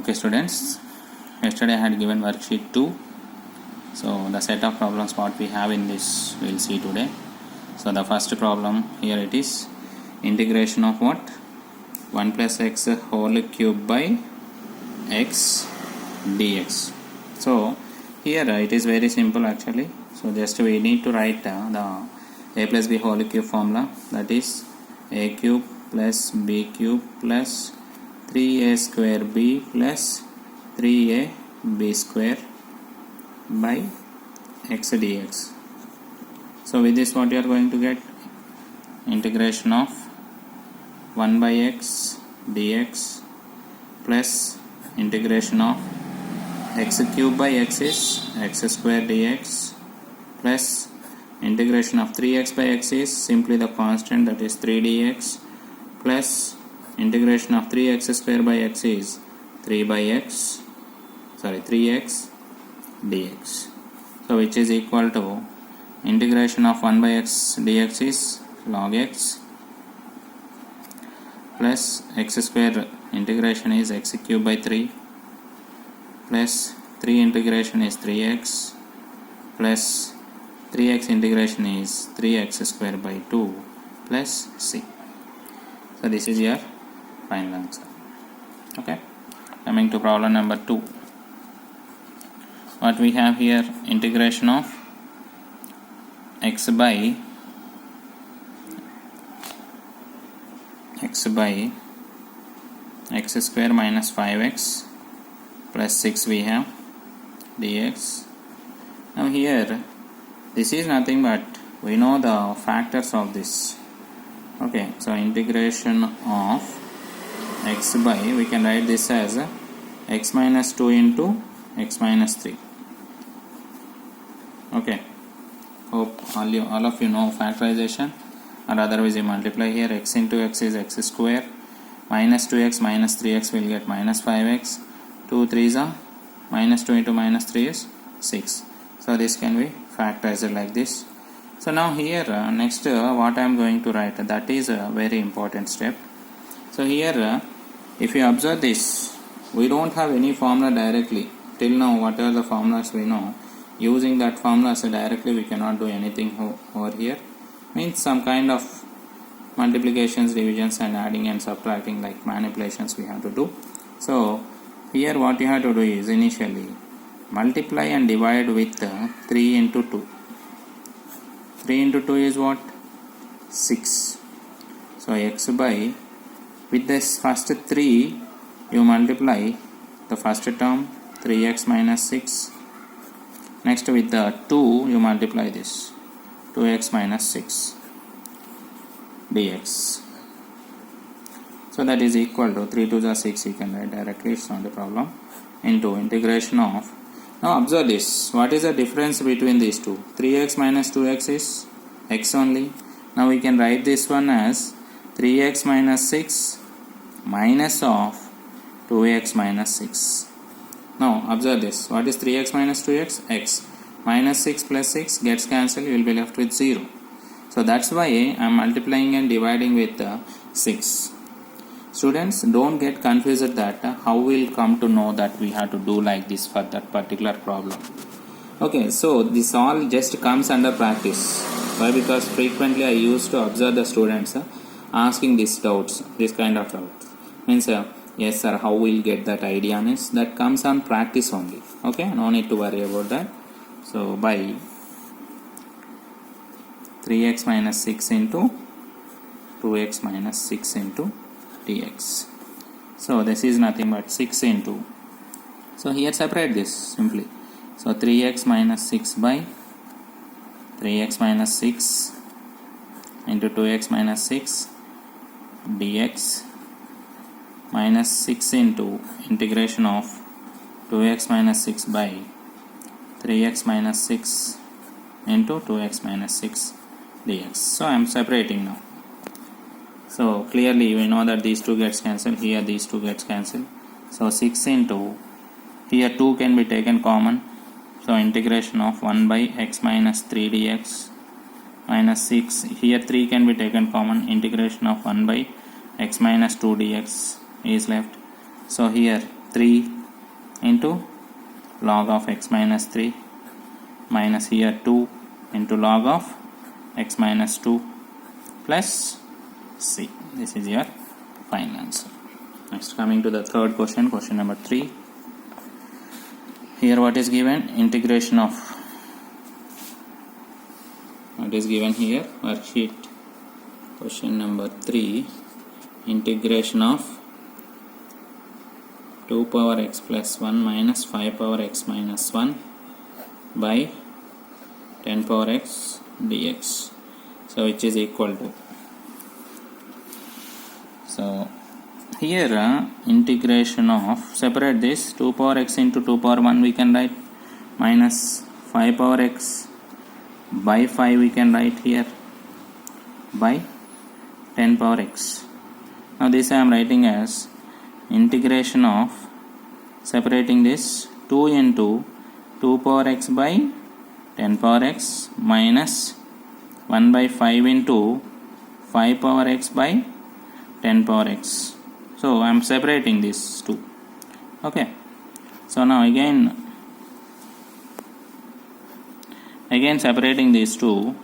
Okay students, yesterday I had given worksheet 2. So the set of problems what we have in this we will see today. So the first problem here it is integration of what? 1 plus x whole cube by x dx. So here it is very simple actually. So just we need to write the a plus b whole cube formula, that is a cube plus b cube plus 3a square b plus 3a b square by x dx. So with this what you are going to get? Integration of 1 by x dx plus integration of x cube by x is x square dx plus integration of 3x by x is simply the constant, that is 3 dx, plus integration of 3x square by x is 3x dx. So which is equal to integration of 1 by x dx is log x plus x square integration is x cube by 3 plus 3 integration is 3x plus 3x integration is 3x square by 2 plus c. So this is your final answer. Okay, coming to problem number 2. What we have here, integration of x by x square minus 5x plus 6 we have dx. Now here this is nothing but we know the factors of this. Okay, so integration of x by, we can write this as x minus 2 into x minus 3. Okay, hope all of you know factorization, or otherwise you multiply here. X into x is x square, minus 2x minus 3x will get minus 5x, 2 3s are minus 2 into minus 3 is 6. So this can be factorized like this. So now here next what I am going to write, that is a very important step. So here if you observe this, we don't have any formula directly till now. Whatever the formulas we know, using that formula so directly we cannot do anything over here. Means some kind of multiplications, divisions and adding and subtracting, like manipulations we have to do. So here what you have to do is initially multiply and divide with 3 into 2. 3 into 2 is what? 6. So x by, with this first 3 you multiply the first term 3x minus 6. Next with the 2 you multiply this 2x minus 6 dx. So that is equal to 3 2 is 6, you can write directly, it's not a problem, into integration of. Now observe this, what is the difference between these two? 3x minus 2x is x only. Now we can write this one as 3x minus 6 minus of 2x minus 6. Now observe this, what is 3x minus 2x? X. Minus 6 plus 6 gets cancelled, you will be left with 0. So that's why I am multiplying and dividing with 6. Students, don't get confused that how we will come to know that we have to do like this for that particular problem. Okay, so this all just comes under practice. Why? Because frequently I used to observe the students asking these doubts, this kind of doubts. Means yes sir, how we will get that idea? Means that comes on practice only. Okay, no need to worry about that. So by 3x minus 6 into 2x minus 6 into dx. So this is nothing but 6 into, so here separate this simply. So 3x minus 6 by 3x minus 6 into 2x minus 6 dx minus 6 into integration of 2x minus 6 by 3x minus 6 into 2x minus 6 dx. So I am separating now. So clearly we know that these two gets cancelled, here these two gets cancelled. So 6 into, here 2 can be taken common. So integration of 1 by x minus 3 dx minus 6, here 3 can be taken common, integration of 1 by x minus 2 dx is left. So here 3 into log of x minus 3 minus here 2 into log of x minus 2 plus c. This is your final answer. Next, coming to the third question, question number 3. Here what is given? Integration of, what is given here? Worksheet question number 3. Integration of 2 power x plus 1 minus 5 power x minus 1 by 10 power x dx. So which is equal to, so here integration of, separate this 2 power x into 2 power 1 we can write, minus 5 power x by 5 we can write here, by 10 power x. Now this I am writing as integration of, separating this 2 into 2 power x by 10 power x minus 1 by 5 into 5 power x by 10 power x. So I am separating these two. Okay. So now again separating these two,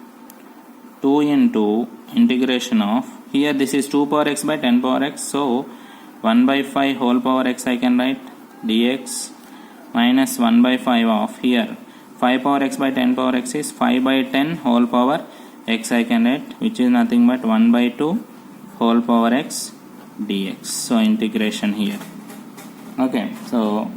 2 into integration of, here this is 2 power x by 10 power x, so 1 by 5 whole power x I can write dx minus 1 by 5 of, here 5 power x by 10 power x is 5 by 10 whole power x I can write, which is nothing but 1 by 2 whole power x dx. So integration here. Okay, so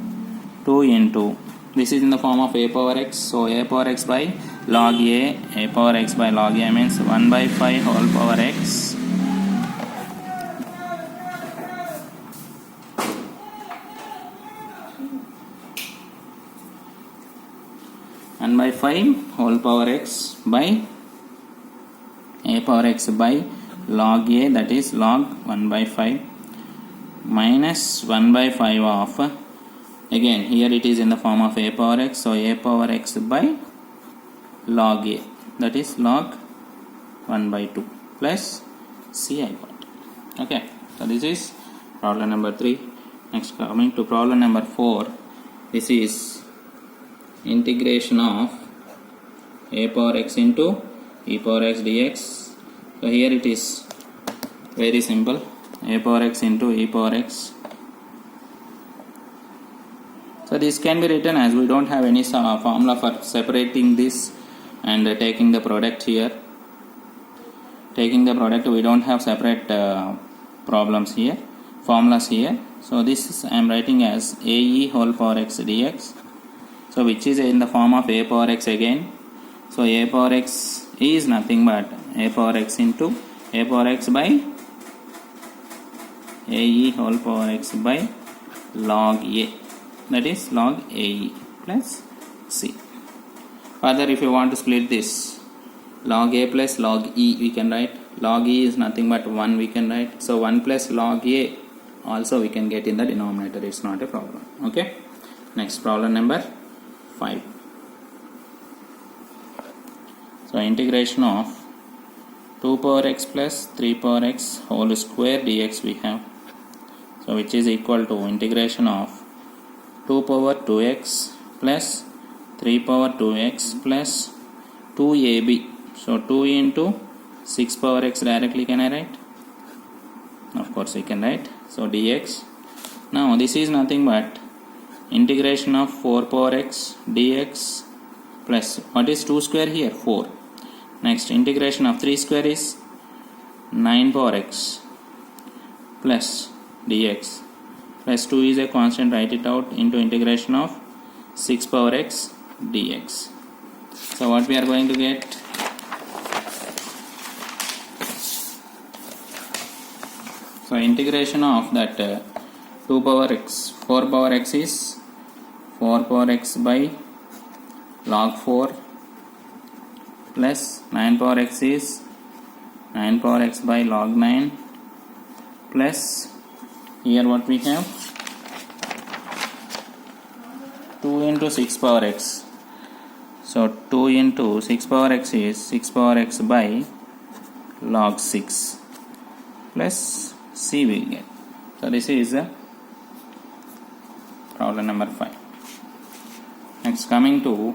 2 into, this is in the form of a power x, so a power x by log a power x by log a means 1 by 5 whole power x and by 5 whole power x by a power x by log a, that is log 1 by 5 minus 1 by 5 of, again here it is in the form of a power x, so a power x by log a, that is log 1 by 2 plus c I got. Okay, so this is problem number 3. Next, coming to problem number 4. This is integration of a power x into e power x dx. So here it is very simple, a power x into e power x. So this can be written as, we don't have any formula for separating this and taking the product here. Taking the product, we don't have separate problems here, formulas here. So this is, I am writing as ae whole power x dx. So which is in the form of a power x again. So a power x is nothing but a power x into a power x by ae whole power x by log a, that is log ae plus c. Further, if you want to split this, log a plus log e we can write, log e is nothing but 1 we can write, so 1 plus log a also we can get in the denominator, it's not a problem. Okay, next problem number 5. So integration of 2 power x plus 3 power x whole square dx we have, so which is equal to integration of 2 power 2x plus 3 power 2x plus 2ab. So 2 into 6 power x directly can I write? Of course we can write. So dx. Now this is nothing but integration of 4 power x dx plus, what is 2 square here? 4. Next, integration of 3 square is 9 power x plus dx plus 2 is a constant, write it out, into integration of 6 power x dx. So what we are going to get? So integration of that 2 power x, 4 power x is 4 power x by log 4 plus 9 power x is 9 power x by log 9 plus, here what we have, 2 into 6 power x. So 2 into 6 power x is 6 power x by log 6 plus c we get. So this is problem number 5. Next, coming to